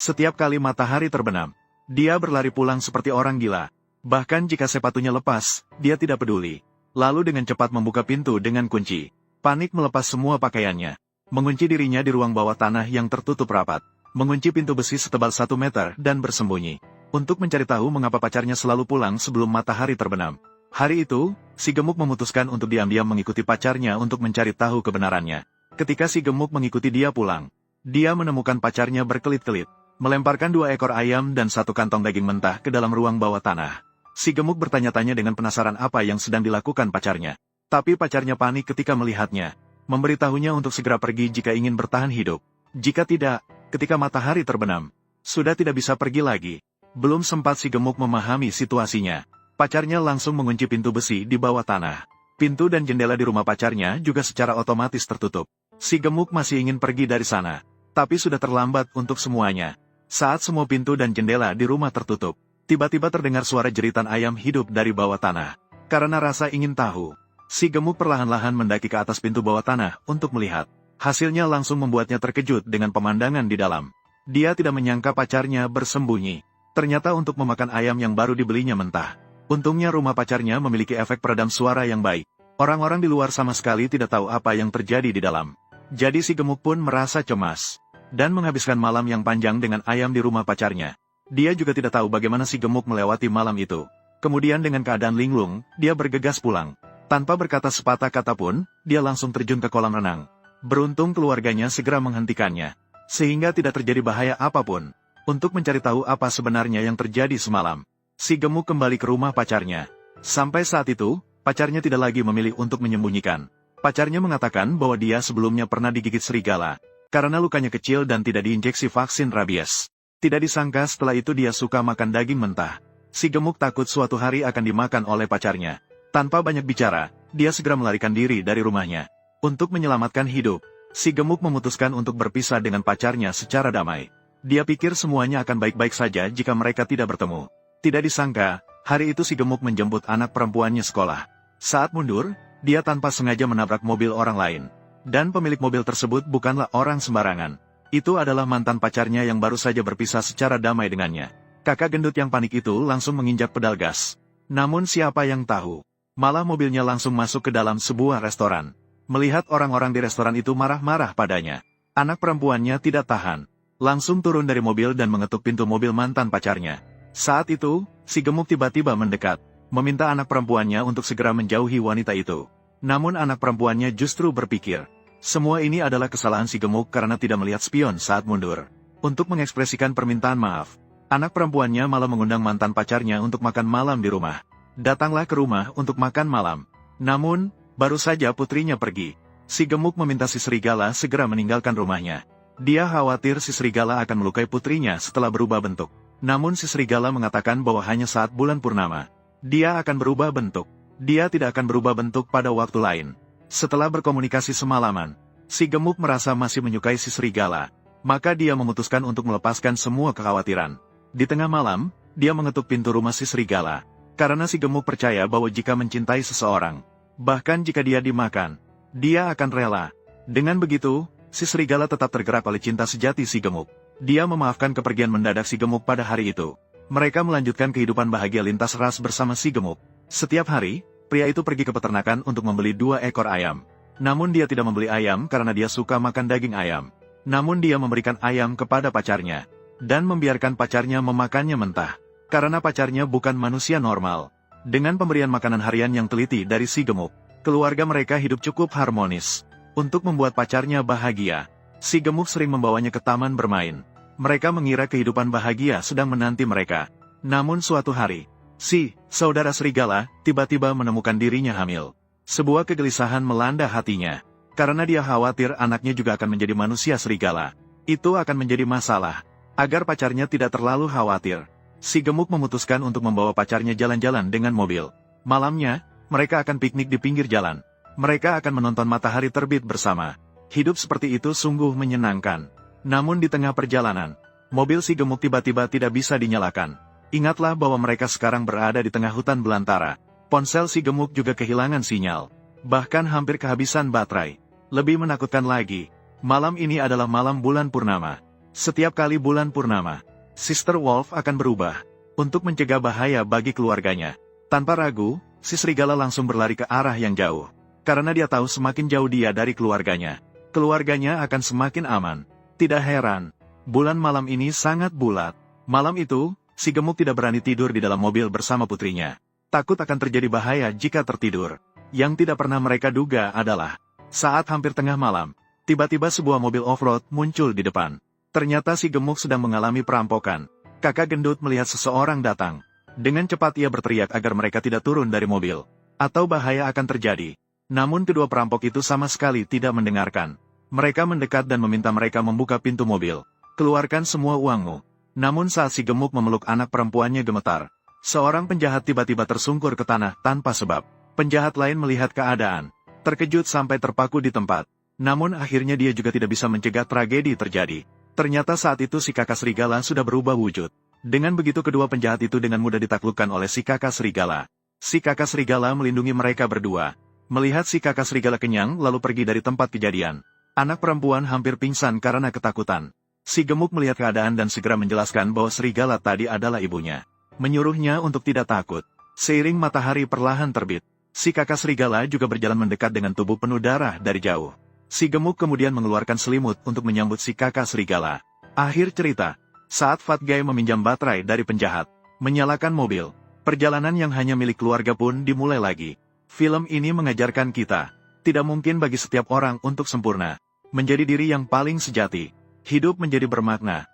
Setiap kali matahari terbenam, dia berlari pulang seperti orang gila. Bahkan jika sepatunya lepas, dia tidak peduli. Lalu dengan cepat membuka pintu dengan kunci. Panik melepas semua pakaiannya. Mengunci dirinya di ruang bawah tanah yang tertutup rapat. Mengunci pintu besi setebal 1 meter dan bersembunyi. Untuk mencari tahu mengapa pacarnya selalu pulang sebelum matahari terbenam. Hari itu, si gemuk memutuskan untuk diam-diam mengikuti pacarnya untuk mencari tahu kebenarannya. Ketika si gemuk mengikuti dia pulang, dia menemukan pacarnya berkelit-kelit. Melemparkan 2 ekor ayam dan 1 kantong daging mentah ke dalam ruang bawah tanah. Si gemuk bertanya-tanya dengan penasaran apa yang sedang dilakukan pacarnya. Tapi pacarnya panik ketika melihatnya. Memberitahunya untuk segera pergi jika ingin bertahan hidup. Jika tidak, ketika matahari terbenam, sudah tidak bisa pergi lagi. Belum sempat si gemuk memahami situasinya. Pacarnya langsung mengunci pintu besi di bawah tanah. Pintu dan jendela di rumah pacarnya juga secara otomatis tertutup. Si gemuk masih ingin pergi dari sana. Tapi sudah terlambat untuk semuanya. Saat semua pintu dan jendela di rumah tertutup, tiba-tiba terdengar suara jeritan ayam hidup dari bawah tanah. Karena rasa ingin tahu, si gemuk perlahan-lahan mendaki ke atas pintu bawah tanah untuk melihat. Hasilnya langsung membuatnya terkejut dengan pemandangan di dalam. Dia tidak menyangka pacarnya bersembunyi. Ternyata untuk memakan ayam yang baru dibelinya mentah. Untungnya rumah pacarnya memiliki efek peredam suara yang baik. Orang-orang di luar sama sekali tidak tahu apa yang terjadi di dalam. Jadi si gemuk pun merasa cemas. Dan menghabiskan malam yang panjang dengan ayam di rumah pacarnya. Dia juga tidak tahu bagaimana si gemuk melewati malam itu. Kemudian dengan keadaan linglung, dia bergegas pulang. Tanpa berkata sepatah kata pun, dia langsung terjun ke kolam renang. Beruntung keluarganya segera menghentikannya. Sehingga tidak terjadi bahaya apapun. Untuk mencari tahu apa sebenarnya yang terjadi semalam, si gemuk kembali ke rumah pacarnya. Sampai saat itu, pacarnya tidak lagi memilih untuk menyembunyikan. Pacarnya mengatakan bahwa dia sebelumnya pernah digigit serigala. Karena lukanya kecil dan tidak diinjeksi vaksin rabies. Tidak disangka setelah itu dia suka makan daging mentah. Si gemuk takut suatu hari akan dimakan oleh pacarnya. Tanpa banyak bicara, dia segera melarikan diri dari rumahnya. Untuk menyelamatkan hidup, si gemuk memutuskan untuk berpisah dengan pacarnya secara damai. Dia pikir semuanya akan baik-baik saja jika mereka tidak bertemu. Tidak disangka, hari itu si gemuk menjemput anak perempuannya sekolah. Saat mundur, dia tanpa sengaja menabrak mobil orang lain. Dan pemilik mobil tersebut bukanlah orang sembarangan. Itu adalah mantan pacarnya yang baru saja berpisah secara damai dengannya. Kakak gendut yang panik itu langsung menginjak pedal gas. Namun siapa yang tahu, malah mobilnya langsung masuk ke dalam sebuah restoran. Melihat orang-orang di restoran itu marah-marah padanya, anak perempuannya tidak tahan. Langsung turun dari mobil dan mengetuk pintu mobil mantan pacarnya. Saat itu, si gemuk tiba-tiba mendekat, meminta anak perempuannya untuk segera menjauhi wanita itu. Namun anak perempuannya justru berpikir, semua ini adalah kesalahan si gemuk karena tidak melihat spion saat mundur. Untuk mengekspresikan permintaan maaf, anak perempuannya malah mengundang mantan pacarnya untuk makan malam di rumah. Datanglah ke rumah untuk makan malam. Namun, baru saja putrinya pergi, si gemuk meminta si serigala segera meninggalkan rumahnya. Dia khawatir si serigala akan melukai putrinya setelah berubah bentuk. Namun si serigala mengatakan bahwa hanya saat bulan purnama, dia akan berubah bentuk. Dia tidak akan berubah bentuk pada waktu lain. Setelah berkomunikasi semalaman, si gemuk merasa masih menyukai si serigala. Maka dia memutuskan untuk melepaskan semua kekhawatiran. Di tengah malam, dia mengetuk pintu rumah si serigala. Karena si gemuk percaya bahwa jika mencintai seseorang, bahkan jika dia dimakan, dia akan rela. Dengan begitu, si serigala tetap tergerak oleh cinta sejati si gemuk. Dia memaafkan kepergian mendadak si gemuk pada hari itu. Mereka melanjutkan kehidupan bahagia lintas ras bersama si gemuk. Setiap hari, pria itu pergi ke peternakan untuk membeli 2 ekor ayam. Namun dia tidak membeli ayam karena dia suka makan daging ayam. Namun dia memberikan ayam kepada pacarnya. Dan membiarkan pacarnya memakannya mentah. Karena pacarnya bukan manusia normal. Dengan pemberian makanan harian yang teliti dari si gemuk, keluarga mereka hidup cukup harmonis. Untuk membuat pacarnya bahagia, si gemuk sering membawanya ke taman bermain. Mereka mengira kehidupan bahagia sedang menanti mereka. Namun suatu hari, si saudara serigala tiba-tiba menemukan dirinya hamil. Sebuah kegelisahan melanda hatinya. Karena dia khawatir anaknya juga akan menjadi manusia serigala. Itu akan menjadi masalah. Agar pacarnya tidak terlalu khawatir, si gemuk memutuskan untuk membawa pacarnya jalan-jalan dengan mobil. Malamnya, mereka akan piknik di pinggir jalan. Mereka akan menonton matahari terbit bersama. Hidup seperti itu sungguh menyenangkan. Namun di tengah perjalanan, mobil si gemuk tiba-tiba tidak bisa dinyalakan. Ingatlah bahwa mereka sekarang berada di tengah hutan belantara. Ponsel si gemuk juga kehilangan sinyal. Bahkan hampir kehabisan baterai. Lebih menakutkan lagi, malam ini adalah malam bulan purnama. Setiap kali bulan purnama, Sister Wolf akan berubah untuk mencegah bahaya bagi keluarganya. Tanpa ragu, si serigala langsung berlari ke arah yang jauh. Karena dia tahu semakin jauh dia dari keluarganya akan semakin aman. Tidak heran, bulan malam ini sangat bulat. Malam itu, si gemuk tidak berani tidur di dalam mobil bersama putrinya. Takut akan terjadi bahaya jika tertidur. Yang tidak pernah mereka duga adalah, saat hampir tengah malam, tiba-tiba sebuah mobil off-road muncul di depan. Ternyata si gemuk sedang mengalami perampokan. Kakak gendut melihat seseorang datang. Dengan cepat ia berteriak agar mereka tidak turun dari mobil, atau bahaya akan terjadi. Namun kedua perampok itu sama sekali tidak mendengarkan. Mereka mendekat dan meminta mereka membuka pintu mobil. Keluarkan semua uangmu. Namun saat si gemuk memeluk anak perempuannya gemetar, seorang penjahat tiba-tiba tersungkur ke tanah tanpa sebab. Penjahat lain melihat keadaan, terkejut sampai terpaku di tempat. Namun akhirnya dia juga tidak bisa mencegah tragedi terjadi. Ternyata saat itu si kakak serigala sudah berubah wujud. Dengan begitu kedua penjahat itu dengan mudah ditaklukkan oleh si kakak serigala. Si kakak serigala melindungi mereka berdua. Melihat si kakak serigala kenyang lalu pergi dari tempat kejadian. Anak perempuan hampir pingsan karena ketakutan. Si gemuk melihat keadaan dan segera menjelaskan bahwa serigala tadi adalah ibunya. Menyuruhnya untuk tidak takut. Seiring matahari perlahan terbit, si kakak serigala juga berjalan mendekat dengan tubuh penuh darah dari jauh. Si gemuk kemudian mengeluarkan selimut untuk menyambut si kakak serigala. Akhir cerita, saat Fat Guy meminjam baterai dari penjahat, menyalakan mobil, perjalanan yang hanya milik keluarga pun dimulai lagi. Film ini mengajarkan kita, tidak mungkin bagi setiap orang untuk sempurna, menjadi diri yang paling sejati. Hidup menjadi bermakna,